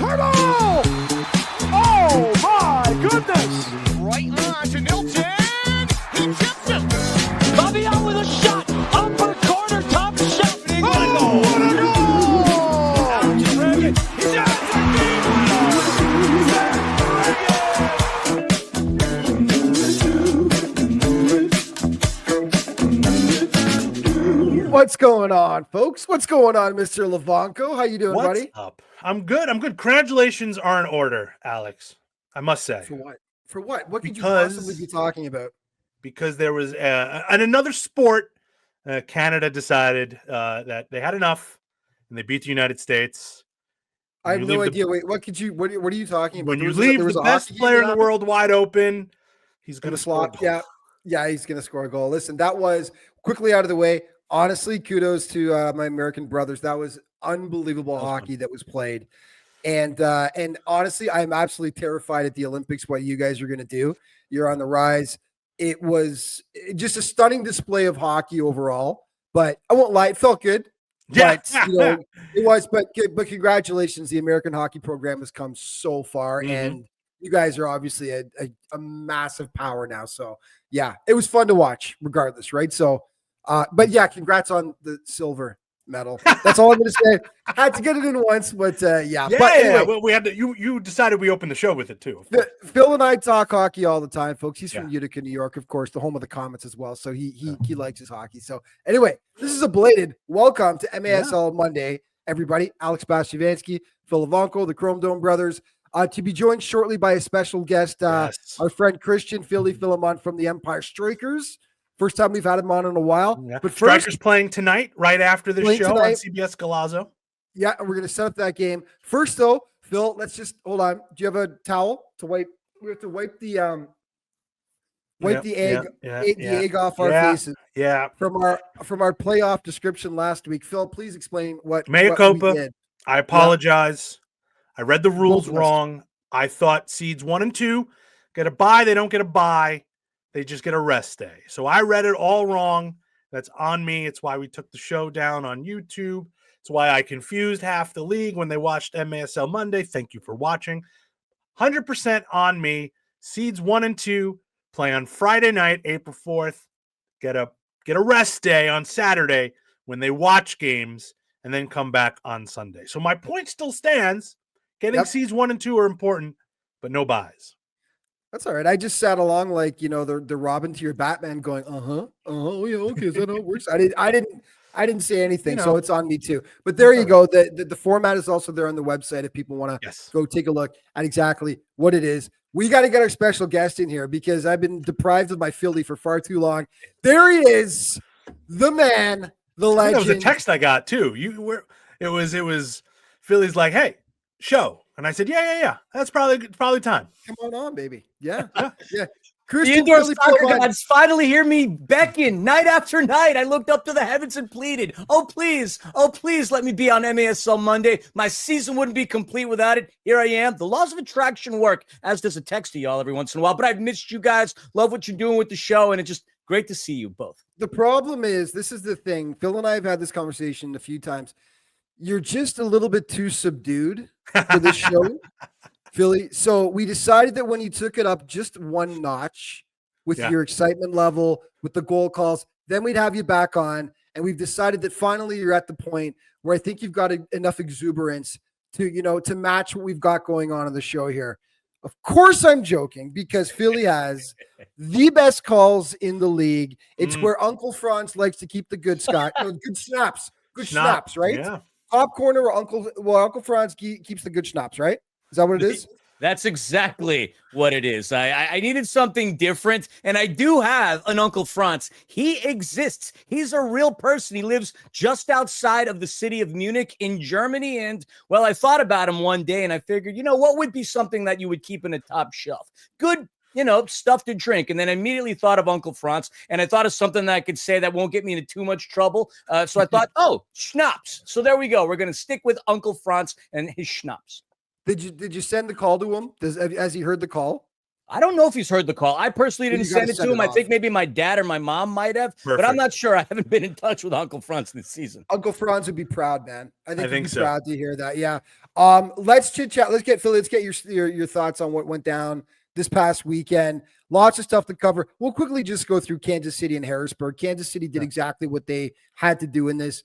Turtle! Oh my goodness! Right on to Nilton. He tipped it. Fabian with a shot. Upper corner, top shelf. Oh, what a goal! Out to Reagan. He's out to What's going on, folks? What's going on, Mr. Levanko? How you doing, What's buddy? up? I'm good. Congratulations are in order, Alex. I must say. For what? For what? What could you Because- possibly be talking about? Because there was in another sport, Canada decided that they had enough, and they beat the United States. I have you no leave the- idea. Wait, what could you? What are you talking about? When you There was leave there the was a best hockey player game in the that world wide open, he's happened? going to score a goal. Yeah, he's gonna score a goal. Listen, that was quickly out of the way. Honestly, kudos to my American brothers. That was unbelievable That was hockey that was played. And honestly, I'm absolutely terrified at the Olympics. What you guys are going to do? You're on the rise. It was just a stunning display of hockey overall. But I won't lie, it felt good. Yeah. But it was. But congratulations, the American hockey program has come so far, Mhm. and you guys are obviously a massive power now. So yeah, it was fun to watch, regardless, right? So, but yeah, congrats on the silver medal. That's all I'm going to say. Had to get it in once, but yeah. Yeah, But anyway, well, we had to. You decided we opened the show with it too. Phil and I talk hockey all the time, folks. He's from Yeah. Utica, New York, of course, the home of the Comets as well. So he likes his hockey. So anyway, this is a belated welcome to MASL Monday, everybody. Alex Bastiavansky, Phil Levanko, the Chrome Dome brothers, to be joined shortly by a special guest, Yes. our friend Christian Fillmon from the Empire Strikers. First time we've had him on in a while. Yeah. But first, Strikers playing tonight, right after the Playing show on tonight. CBS Galazo. yeah, we're going to set up that game. First, though, Phil, let's just hold on. Do you have a towel to wipe? We have to wipe the egg off our faces Yeah. from our playoff description last week. Phil, please explain what Mea what culpa. we did. I apologize. I read the rules Both of us. wrong. I thought seeds 1 and 2 get a bye. They don't get a bye. They just get a rest day. So I read it all wrong. That's on me. It's why we took the show down on YouTube. It's why I confused half the league when they watched MASL Monday. Thank you for watching. 100% on me. Seeds 1 and 2 play on Friday night, April 4th. Get a rest day on Saturday when they watch games, and then come back on Sunday. So my point still stands. Getting Yep. seeds 1 and 2 are important, but no buys. That's all right. I just sat along like the Robin to your Batman, going, yeah, okay, is that how it works? I didn't say anything, so it's on me too. But there you go. The format is also there on the website if people want to Yes. go take a look at exactly what it is. We got to get our special guest in here because I've been deprived of my Philly for far too long. There he is, the man, the I think legend. that was a text I got too. It was Philly's like, hey, show. And I said, yeah. That's probably time. Come on, baby. Yeah. Yeah. Yeah. The Christian indoor Philly soccer Fillmon. gods finally hear me beckon night after night. I looked up to the heavens and pleaded, oh, please let me be on MASL Monday. My season wouldn't be complete without it. Here I am. The laws of attraction work, as does a text to y'all every once in a while. But I've missed you guys. Love what you're doing with the show, and it's just great to see you both. The problem is, this is the thing. Phil and I have had this conversation a few times. You're just a little bit too subdued for this show, Philly. So we decided that when you took it up just one notch with Yeah. your excitement level, with the goal calls, then we'd have you back on. And we've decided that finally you're at the point where I think you've got enough exuberance to match what we've got going on the show here. Of course, I'm joking because Philly has the best calls in the league. It's where Uncle Franz likes to keep the good good schnapps, right? Yeah. Top corner where Uncle Franz keeps the good schnapps, right? Is that what it is? That's exactly what it is. I needed something different, and I do have an Uncle Franz. He exists. He's a real person. He lives just outside of the city of Munich in Germany, and, well, I thought about him one day, and I figured, what would be something that you would keep in a top shelf? Good, stuff to drink. And then I immediately thought of Uncle Franz, and I thought of something that I could say that won't get me into too much trouble. So I thought, schnapps. So there we go. We're going to stick with Uncle Franz and his schnapps. Did you send the call to him? Has he heard the call? I don't know if he's heard the call. I personally didn't You gotta send it send to him. it I off. think maybe my dad or my mom might have, but I'm Perfect. not sure. I haven't been in touch with Uncle Franz this season. Uncle Franz would be proud, man. I think he'd be so. proud to hear that. Yeah. Let's chit chat. Let's get Philly. Let's get your thoughts on what went down this past weekend. Lots of stuff to cover. We'll quickly just go through Kansas City and Harrisburg. Kansas City did exactly what they had to do in this.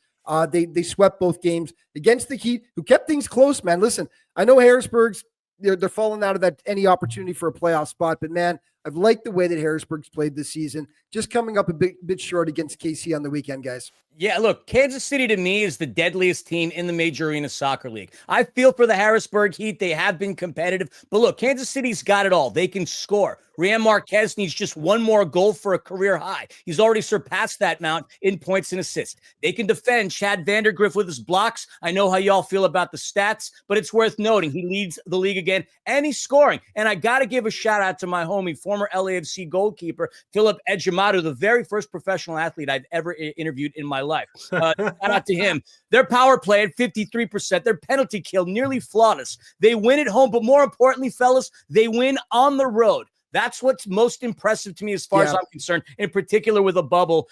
They swept both games against the Heat, who kept things close, man. Listen, I know Harrisburg's they're falling out of that any opportunity for a playoff spot, but man, I've liked the way that Harrisburg's played this season. Just coming up a bit short against KC on the weekend, guys. Yeah, look, Kansas City to me is the deadliest team in the Major Arena Soccer League. I feel for the Harrisburg Heat. They have been competitive. But look, Kansas City's got it all. They can score. Rian Marquez needs just one more goal for a career high. He's already surpassed that amount in points and assists. They can defend Chad Vandergriff with his blocks. I know how y'all feel about the stats, but it's worth noting he leads the league again, and he's scoring. And I got to give a shout out to my homie, former LAFC goalkeeper, Philip Ejimadu, the very first professional athlete I've ever interviewed in my life. Shout out to him. Their power play at 53%, their penalty kill nearly flawless. They win at home, but more importantly, fellas, they win on the road. That's what's most impressive to me as far as I'm concerned, in particular with a bubble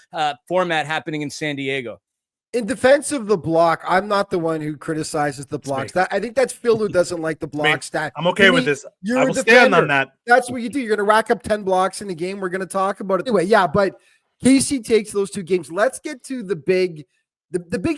format happening in San Diego. In defense of the block, I'm not the one who criticizes the blocks. I think that's Phil who doesn't like the block stat. I'm okay with this. You're I will stand on that. That's what you do. You're going to rack up 10 blocks in a game. We're going to talk about it. Anyway, yeah, but KC takes those two games. Let's get to the big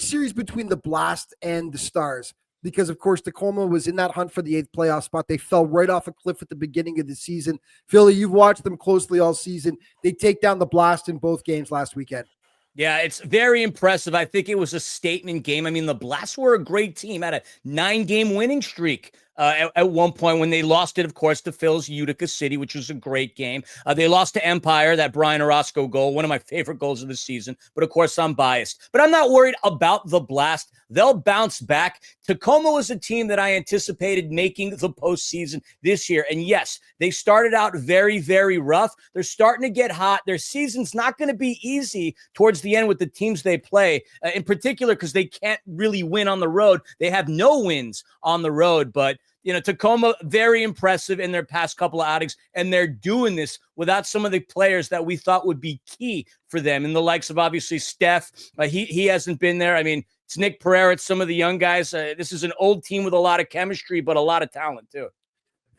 series between the Blast and the Stars. Because, of course, Tacoma was in that hunt for the 8th playoff spot. They fell right off a cliff at the beginning of the season. Philly, you've watched them closely all season. They take down the Blast in both games last weekend. Yeah, it's very impressive. I think it was a statement game. I mean, the Blast were a great team, had a 9-game winning streak at one point when they lost it, of course, to Phil's Utica City, which was a great game. They lost to Empire, that Brian Orozco goal, one of my favorite goals of the season. But, of course, I'm biased. But I'm not worried about the Blast. They'll bounce back. Tacoma was a team that I anticipated making the postseason this year. And yes, they started out very, very rough. They're starting to get hot. Their season's not going to be easy towards the end with the teams they play, in particular because they can't really win on the road. They have no wins on the road. But, you know, Tacoma, very impressive in their past couple of outings. And they're doing this without some of the players that we thought would be key for them. And the likes of, obviously, Steph. He hasn't been there. I mean, it's Nick Pereira, it's some of the young guys. This is an old team with a lot of chemistry, but a lot of talent, too.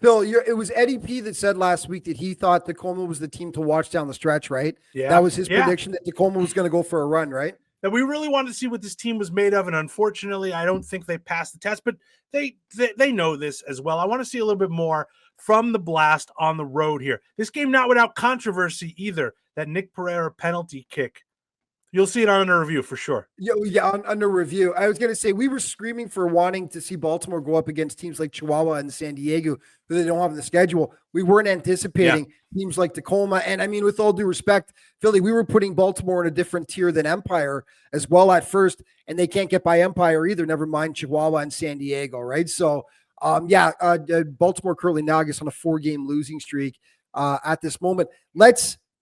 Phil, it was Eddie P that said last week that he thought Tacoma was the team to watch down the stretch, right? Yeah. That was his prediction that Tacoma was going to go for a run, right? That we really wanted to see what this team was made of, and unfortunately, I don't think they passed the test, but they know this as well. I want to see a little bit more from the Blast on the road here. This game not without controversy either, that Nick Pereira penalty kick. You'll see it on a review for sure. Yeah, under review. I was going to say we were screaming for wanting to see Baltimore go up against teams like Chihuahua and San Diego who they don't have in the schedule. We weren't anticipating teams like Tacoma. And I mean, with all due respect, Philly, we were putting Baltimore in a different tier than Empire as well at first, and they can't get by Empire either, never mind Chihuahua and San Diego, right? So, Baltimore currently now, I guess, on a 4-game losing streak at this moment.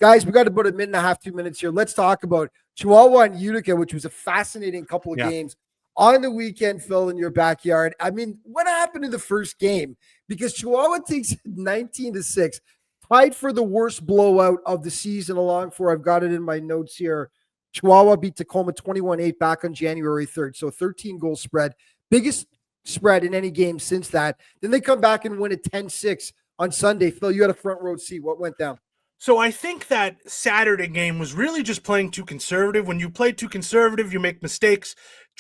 Guys, we got about a minute and a half, 2 minutes here. Let's talk about Chihuahua and Utica, which was a fascinating couple of games on the weekend, Phil, in your backyard. I mean, what happened in the first game? Because Chihuahua takes 19-6, tied for the worst blowout of the season I've got it in my notes here. Chihuahua beat Tacoma 21-8 back on January 3rd. So 13-goal spread. Biggest spread in any game since that. Then they come back and win it 10-6 on Sunday. Phil, you had a front row seat. What went down? So I think that Saturday game was really just playing too conservative. When you play too conservative, you make mistakes.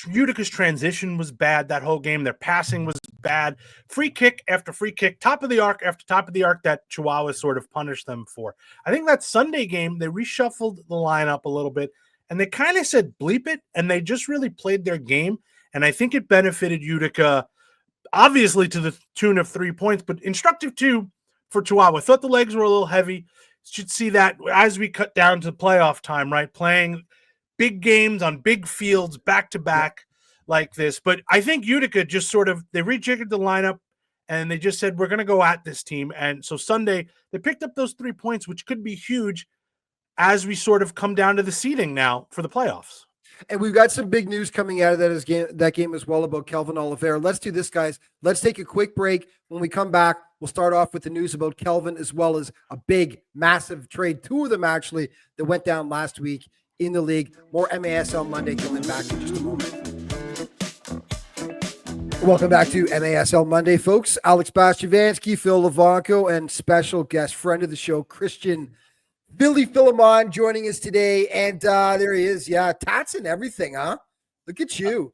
Utica's transition was bad that whole game. Their passing was bad. Free kick after free kick, top of the arc after top of the arc that Chihuahua sort of punished them for. I think that Sunday game, they reshuffled the lineup a little bit, and they kind of said bleep it, and they just really played their game. And I think it benefited Utica, obviously to the tune of 3 points, but instructive too for Chihuahua. I thought the legs were a little heavy. Should see that as we cut down to playoff time, right? Playing big games on big fields back to back like this. But I think Utica just sort of, they rejiggered the lineup and they just said, we're going to go at this team. And so Sunday, they picked up those 3 points, which could be huge as we sort of come down to the seeding now for the playoffs. And we've got some big news coming out of that game as well about Kelvin Oliveira. Let's do this, guys. Let's take a quick break. When we come back, we'll start off with the news about Kelvin as well as a big, massive trade, 2 of them actually, that went down last week in the league. More MASL Monday coming back in just a moment. Welcome back to MASL Monday, folks. Alex Bastiavansky, Phil Levanko, and special guest friend of the show, Christian Fillmon, joining us today. And there he is. Yeah, tats and everything, huh? Look at you.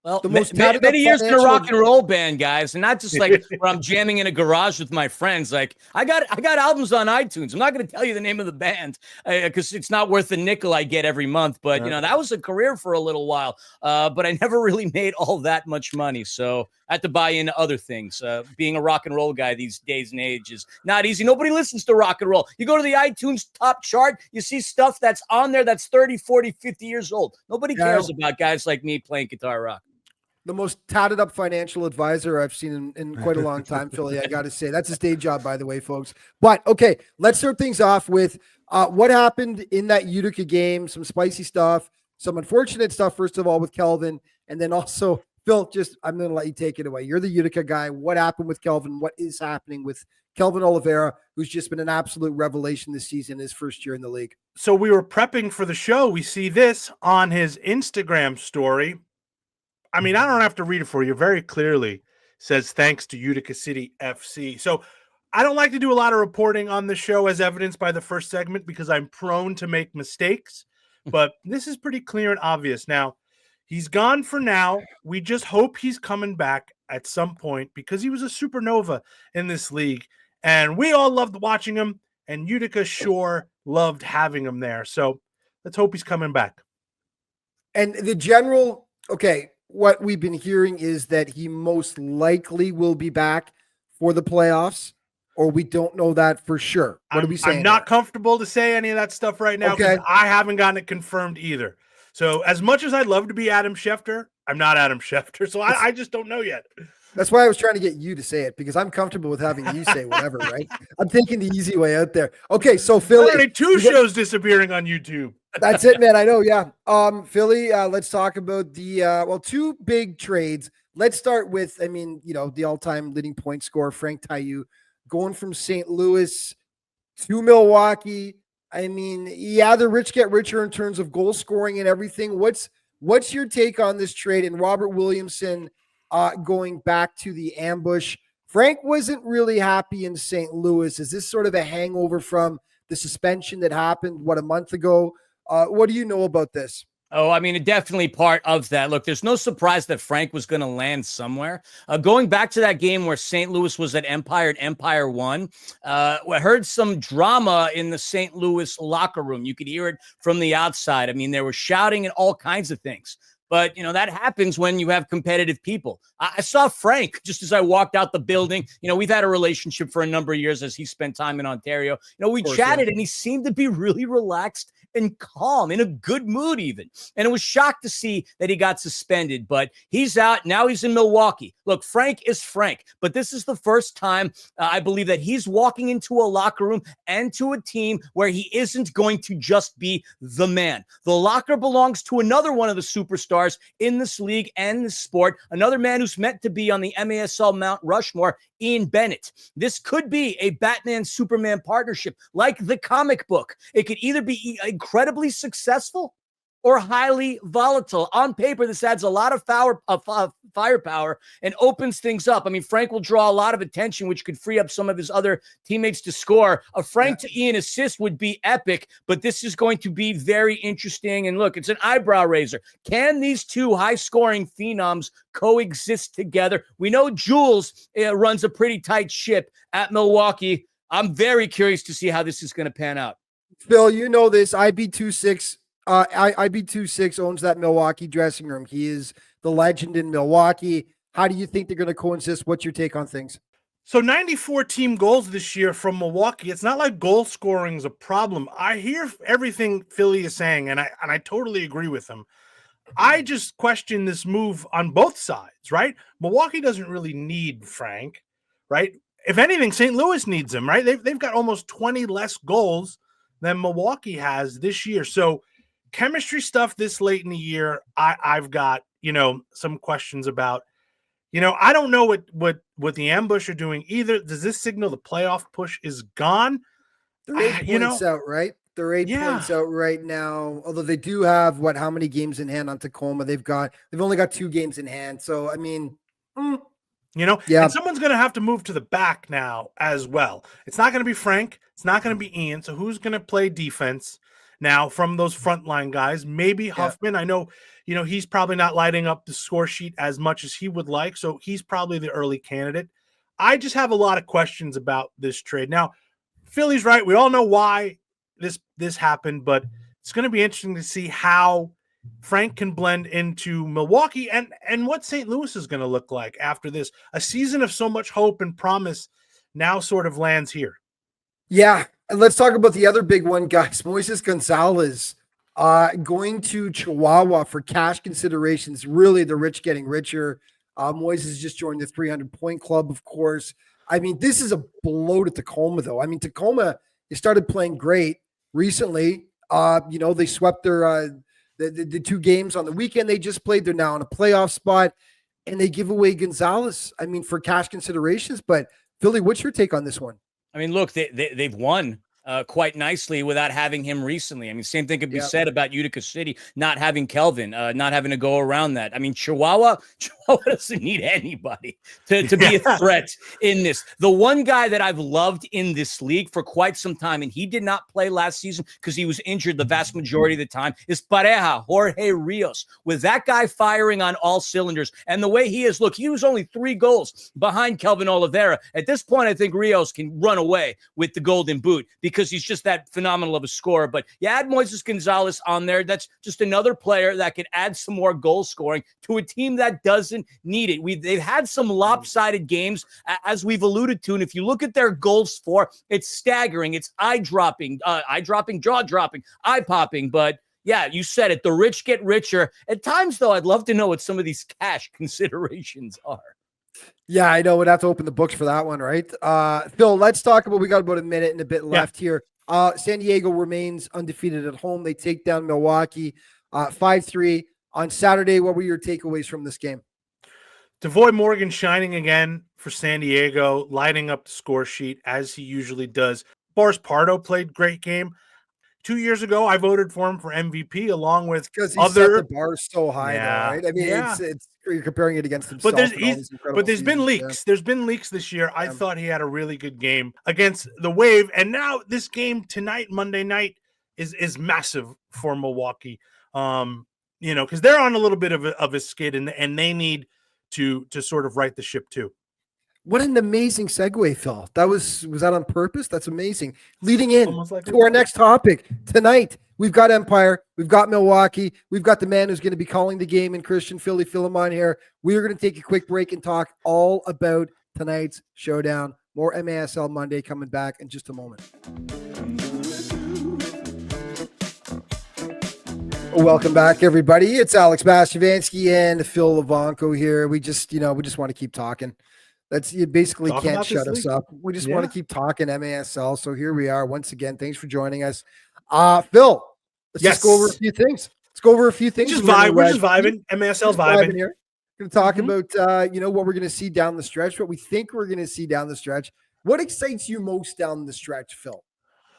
Well, The most many years in a financial- rock and roll band, guys, and not just like where I'm jamming in a garage with my friends. Like I got albums on iTunes. I'm not going to tell you the name of the band because it's not worth the nickel I get every month. But you know, that was a career for a little while. But I never really made all that much money, so I had to buy into other things. Being a rock and roll guy these days and age is not easy. Nobody listens to rock and roll. You go to the iTunes top chart, you see stuff that's on there that's 30, 40, 50 years old. Nobody cares about guys like me playing guitar rock. The most tatted up financial advisor I've seen in quite a long time, Philly, I got to say. That's his day job, by the way, folks. But, okay, let's start things off with what happened in that Utica game, some spicy stuff, some unfortunate stuff, first of all, with Kelvin, and then also, Phil, I'm going to let you take it away. You're the Utica guy. What happened with Kelvin? What is happening with Kelvin Oliveira, who's just been an absolute revelation this season, his first year in the league? So we were prepping for the show. We see this on his Instagram story. I mean, I don't have to read it for you. Very clearly says, thanks to Utica City FC. So I don't like to do a lot of reporting on the show as evidenced by the first segment because I'm prone to make mistakes. But this is pretty clear and obvious. Now, he's gone for now. We just hope he's coming back at some point because he was a supernova in this league. And we all loved watching him. And Utica sure loved having him there. So let's hope he's coming back. And the general, okay, what we've been hearing is that he most likely will be back for the playoffs, or we don't know that for sure. What are we saying? I'm not comfortable to say any of that stuff right now because I haven't gotten it confirmed either. So as much as I'd love to be Adam Schefter, I'm not Adam Schefter. So I just don't know yet. That's why I was trying to get you to say it because I'm comfortable with having you say whatever, right? I'm taking the easy way out there. Okay, so Philly. Already 2 shows disappearing on YouTube. That's it, man. I know. Yeah. Philly, let's talk about the 2 big trades. Let's start with, the all-time leading point scorer, Franck Tayou, going from St. Louis to Milwaukee. The rich get richer in terms of goal scoring and everything. What's your take on this trade? And Robert Williamson going back to the ambush. Frank wasn't really happy in St. Louis. Is this sort of a hangover from the suspension that happened, a month ago? What do you know about this? Oh, definitely part of that. Look, there's no surprise that Frank was going to land somewhere. Going back to that game where St. Louis was at Empire and Empire won, I heard some drama in the St. Louis locker room. You could hear it from the outside. They were shouting and all kinds of things. But, that happens when you have competitive people. I saw Frank just as I walked out the building. We've had a relationship for a number of years as he spent time in Ontario. We chatted and he seemed to be really relaxed and calm, in a good mood even. And it was shocked to see that he got suspended, but he's out. Now he's in Milwaukee. Look, Frank is Frank, but this is the first time I believe that he's walking into a locker room and to a team where he isn't going to just be the man. The locker belongs to another one of the superstars in this league and this sport, another man who's meant to be on the MASL Mount Rushmore, Ian Bennett. This could be a Batman-Superman partnership like the comic book. It could either be incredibly successful or highly volatile. On paper, this adds a lot of firepower and opens things up. Frank will draw a lot of attention, which could free up some of his other teammates to score. A Frank to Ian assist would be epic, but this is going to be very interesting. And look, it's an eyebrow raiser. Can these 2 high-scoring phenoms coexist together? We know Jules runs a pretty tight ship at Milwaukee. I'm very curious to see how this is going to pan out. Phil, you know this. IB26 owns that Milwaukee dressing room. He is the legend in Milwaukee. How do you think they're going to coexist? What's your take on things? So 94 team goals this year from Milwaukee. It's not like goal scoring is a problem. I hear everything Philly is saying, and I totally agree with him. I just question this move on both sides, right? Milwaukee doesn't really need Frank, right? If anything, St. Louis needs him, right? They've got almost 20 less goals than Milwaukee has this year. So chemistry stuff this late in the year, I've got, some questions about. I don't know what the ambush are doing either. Does this signal the playoff push is gone? They're 8 points out, right? They're 8 points out right now. Although they do have how many games in hand on Tacoma? They've only got 2 games in hand. So I mean, yeah. And someone's going to have to move to the back now as well. It's not going to be Frank. It's not going to be Ian. So who's going to play defense now from those frontline guys? Maybe Huffman. I know, he's probably not lighting up the score sheet as much as he would like. So he's probably the early candidate. I just have a lot of questions about this trade. Now, Philly's right. We all know why this happened, but it's going to be interesting to see how Frank can blend into Milwaukee and what St. Louis is going to look like after this. A season of so much hope and promise now sort of lands here. Yeah. And let's talk about the other big one, guys. Moises Gonzalez going to Chihuahua for cash considerations. Really, the rich getting richer. Moises just joined the 300-point club, of course. I mean, this is a blow to Tacoma, though. I mean, Tacoma, they started playing great recently. They swept their the 2 games on the weekend they just played. They're now in a playoff spot, and they give away Gonzalez, I mean, for cash considerations. But, Philly, what's your take on this one? I mean, look, they've won quite nicely without having him recently. I mean, same thing could be said about Utica City, not having Kelvin, not having to go around that. I mean, Chihuahua doesn't need anybody to be a threat in this. The one guy that I've loved in this league for quite some time, and he did not play last season because he was injured the vast majority of the time, is Pareja, Jorge Rios. With that guy firing on all cylinders, and the way he is, look, he was only 3 goals behind Kelvin Oliveira. At this point, I think Rios can run away with the golden boot because he's just that phenomenal of a scorer. But you add Moises Gonzalez on there, that's just another player that could add some more goal scoring to a team that doesn't need it. They've had some lopsided games, as we've alluded to, and if you look at their goals for, it's staggering. It's eye-dropping, jaw-dropping, eye-popping, but yeah, you said it. The rich get richer. At times, though, I'd love to know what some of these cash considerations are. Yeah, I know. We'd have to open the books for that one, right? Phil, let's talk about, we got about a minute and a bit left here. San Diego remains undefeated at home. They take down Milwaukee 5-3 on Saturday. What were your takeaways from this game? Devoy Morgan shining again for San Diego, lighting up the score sheet as he usually does. Boris Pardo played great game. 2 years ago, I voted for him for MVP along with because he other. set the bar so high, though, right? I mean, it's you're comparing it against himself. But there's been leaks. There's been leaks this year. I thought he had a really good game against the Wave, and now this game tonight, Monday night, is massive for Milwaukee. Because they're on a little bit of a skid, and they need to sort of right the ship too. What an amazing segue, Phil. Was that on purpose? That's amazing. Leading in to our next topic tonight, we've got Empire, we've got Milwaukee, we've got the man who's going to be calling the game in Christian Fillmon here. We are going to take a quick break and talk all about tonight's showdown. More MASL Monday coming back in just a moment. Welcome back, everybody. It's Alex Bastiavansky and Phil Levanko here. We just want to keep talking. You basically can't shut us up. We just want to keep talking MASL. So here we are once again. Thanks for joining us. Phil, let's just go over a few things. We're just vibing. MASL's vibing here. We're going to talk about, what we're going to see down the stretch, what we think we're going to see down the stretch. What excites you most down the stretch, Phil,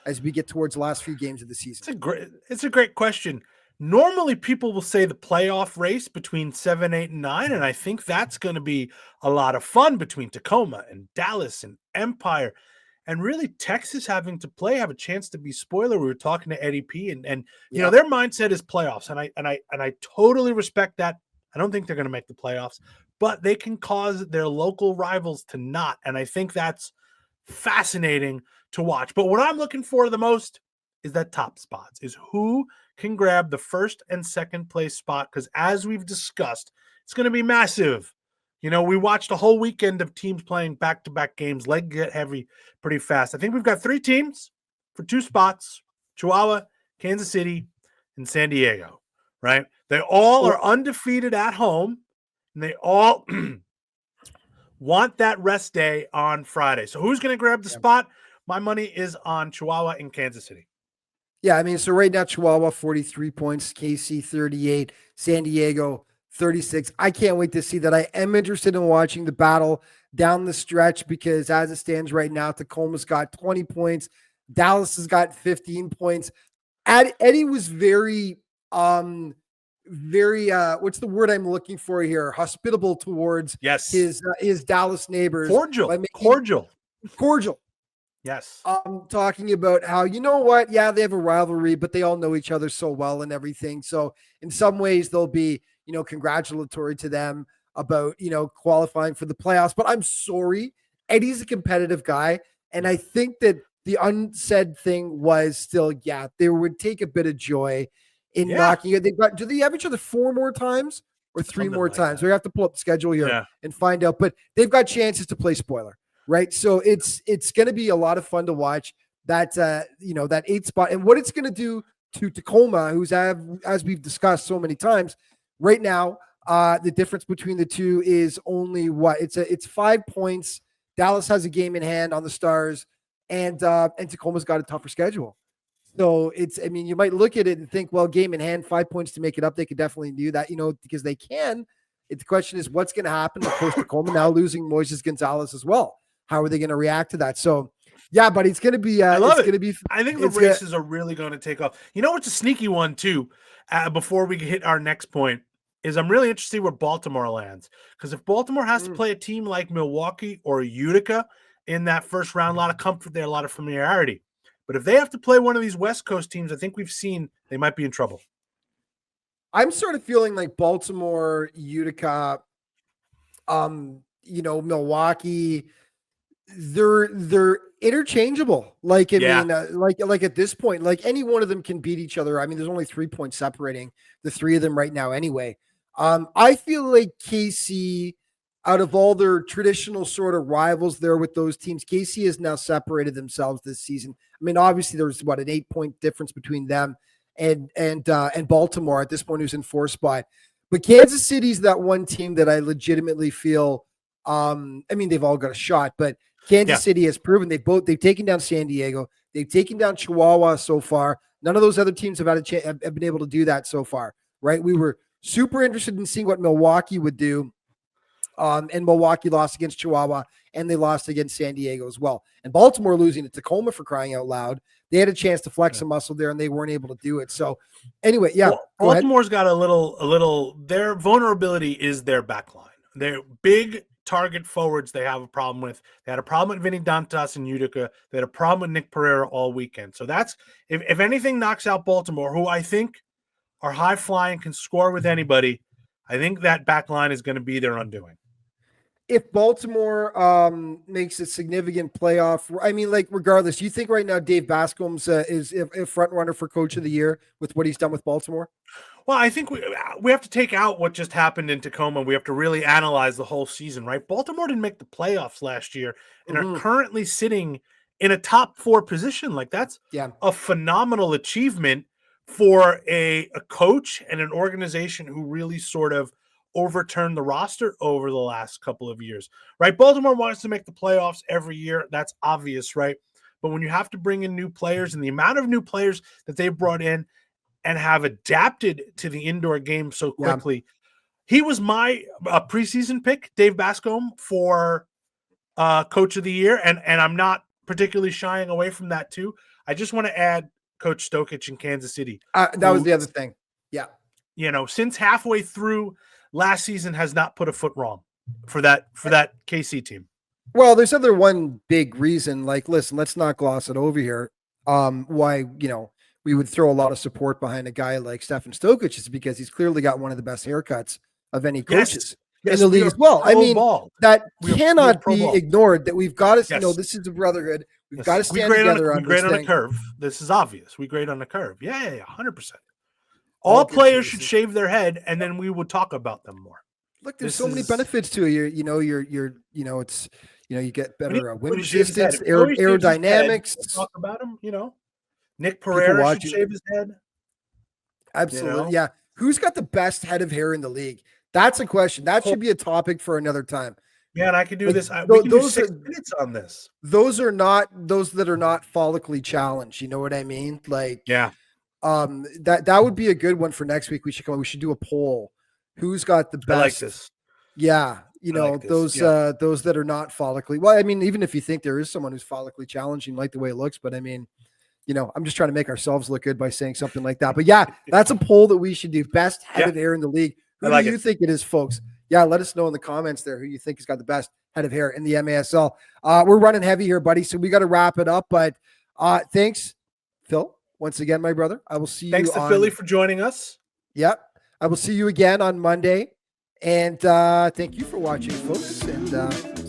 as we get towards the last few games of the season? It's a great question. Normally, people will say the playoff race between 7, 8, and 9, and I think that's going to be a lot of fun between Tacoma and Dallas and Empire, and really Texas having to have a chance to be spoiler. We were talking to Eddie P, and their mindset is playoffs, and I totally respect that. I don't think they're going to make the playoffs, but they can cause their local rivals to not, and I think that's fascinating to watch. But what I'm looking for the most is that top spots, is who can grab the first and second place spot, because as we've discussed, it's going to be massive. We watched a whole weekend of teams playing back-to-back games. Legs get heavy pretty fast. I think we've got 3 teams for 2 spots: Chihuahua, Kansas City, and San Diego, right? They all are undefeated at home, and they all want that rest day on Friday. So who's going to grab the spot? My money is on Chihuahua and Kansas City. Yeah, I mean, so right now, Chihuahua 43 points, KC 38, San Diego 36. I can't wait to see that. I am interested in watching the battle down the stretch because as it stands right now, Tacoma's got 20 points, Dallas has got 15 points. Eddie was very what's the word I'm looking for here? Hospitable towards Yes. his Dallas neighbors. Cordial. by making- Cordial. Yes. Talking about how, you know what? Yeah, they have a rivalry, but they all know each other so well and everything. So in some ways they'll be, congratulatory to them about, qualifying for the playoffs. But I'm sorry, Eddie's a competitive guy. And I think that the unsaid thing was still, yeah, they would take a bit of joy in knocking it. Do they have each other 4 more times or 3 Something more like times? that. We have to pull up the schedule here and find out. But they've got chances to play spoiler. Right. So it's going to be a lot of fun to watch that, that 8th spot and what it's going to do to Tacoma, who's as we've discussed so many times right now. The difference between the two is only it's 5 points. Dallas has a game in hand on the Stars and Tacoma's got a tougher schedule. So you might look at it and think, well, game in hand, 5 points to make it up. They could definitely do that, because they can. The question is what's going to happen. Of course, Tacoma now losing Moises Gonzalez as well. How are they going to react to that? So, yeah, but it's going to be. I love it. I think the races are really going to take off. You know what's a sneaky one too? Before we hit our next point, is I'm really interested to see where Baltimore lands, because if Baltimore has to play a team like Milwaukee or Utica in that first round, a lot of comfort there, a lot of familiarity. But if they have to play one of these West Coast teams, I think we've seen they might be in trouble. I'm sort of feeling like Baltimore, Utica, Milwaukee. They're interchangeable. Like, like at this point, like any one of them can beat each other. I mean, there's only 3 points separating the 3 of them right now anyway. I feel like KC, out of all their traditional sort of rivals there with those teams, KC has now separated themselves this season. I mean, obviously there's an 8-point difference between them and Baltimore at this point, who's in 4th spot. But Kansas City's that one team that I legitimately feel, they've all got a shot, but Kansas City has proven they've taken down San Diego. They've taken down Chihuahua so far. None of those other teams have have been able to do that so far, right? We were super interested in seeing what Milwaukee would do. And Milwaukee lost against Chihuahua, and they lost against San Diego as well. And Baltimore losing to Tacoma, for crying out loud. They had a chance to flex some muscle there, and they weren't able to do it. So anyway, Baltimore's got a little. Their vulnerability is their back line. They're big target forwards they have a problem with. They had a problem with Vinny Dantas in Utica. They had a problem with Nick Pereira all weekend. So that's, if anything knocks out Baltimore, who I think are high flying, can score with anybody, I think that back line is going to be their undoing. If Baltimore makes a significant playoff, regardless, you think right now Dave Bascom's is a front runner for Coach of the Year with what he's done with Baltimore? Well, I think we have to take out what just happened in Tacoma. We have to really analyze the whole season, right? Baltimore didn't make the playoffs last year and are currently sitting in a top 4 position. Like, that's a phenomenal achievement for a coach and an organization who really sort of overturned the roster over the last couple of years, right? Baltimore wants to make the playoffs every year. That's obvious, right? But when you have to bring in new players and the amount of new players that they brought in and have adapted to the indoor game so quickly, he was my preseason pick, Dave Bascom, for Coach of the Year. And I'm not particularly shying away from that too. I just want to add Coach Stokic in Kansas City. That was the other thing. Yeah. Since halfway through last season has not put a foot wrong for that KC team. Well, there's one big reason, listen, let's not gloss it over here. Why, we would throw a lot of support behind a guy like Stefan Stokic is because he's clearly got one of the best haircuts of any coaches in the league as well. I mean, that cannot be ignored, that we've got to, this is a brotherhood. We've got to stand together on this thing. We grade on a curve. This is obvious. We grade on a curve. Yeah, 100%. All players should shave their head, and then we would talk about them more. Look, there's so many benefits to it. You get better wind resistance, aerodynamics. Talk about him, Nick Pereira should shave his head. Absolutely. Yeah. Who's got the best head of hair in the league? That's a question. That should be a topic for another time. Man, I could do Like, this. We can do those 6 are- minutes on this. Those that are not follically challenged. You know what I mean? Like, Yeah. that would be a good one for next week. We should do a poll. Who's got the best? I like this. Yeah, I like this, those yeah. those that are not follically. Well, I mean, even if you think there is someone who's follically challenging, like the way it looks, but I mean, I'm just trying to make ourselves look good by saying something like that. But yeah, that's a poll that we should do. Best head of hair in the league. Who I like do you think it is, folks? Yeah, let us know in the comments there who you think has got the best head of hair in the MASL. We're running heavy here, buddy, so we got to wrap it up. But thanks, Phil, once again, my brother. I will see you. Thanks to Philly for joining us. Yep. I will see you again on Monday. And thank you for watching, folks. And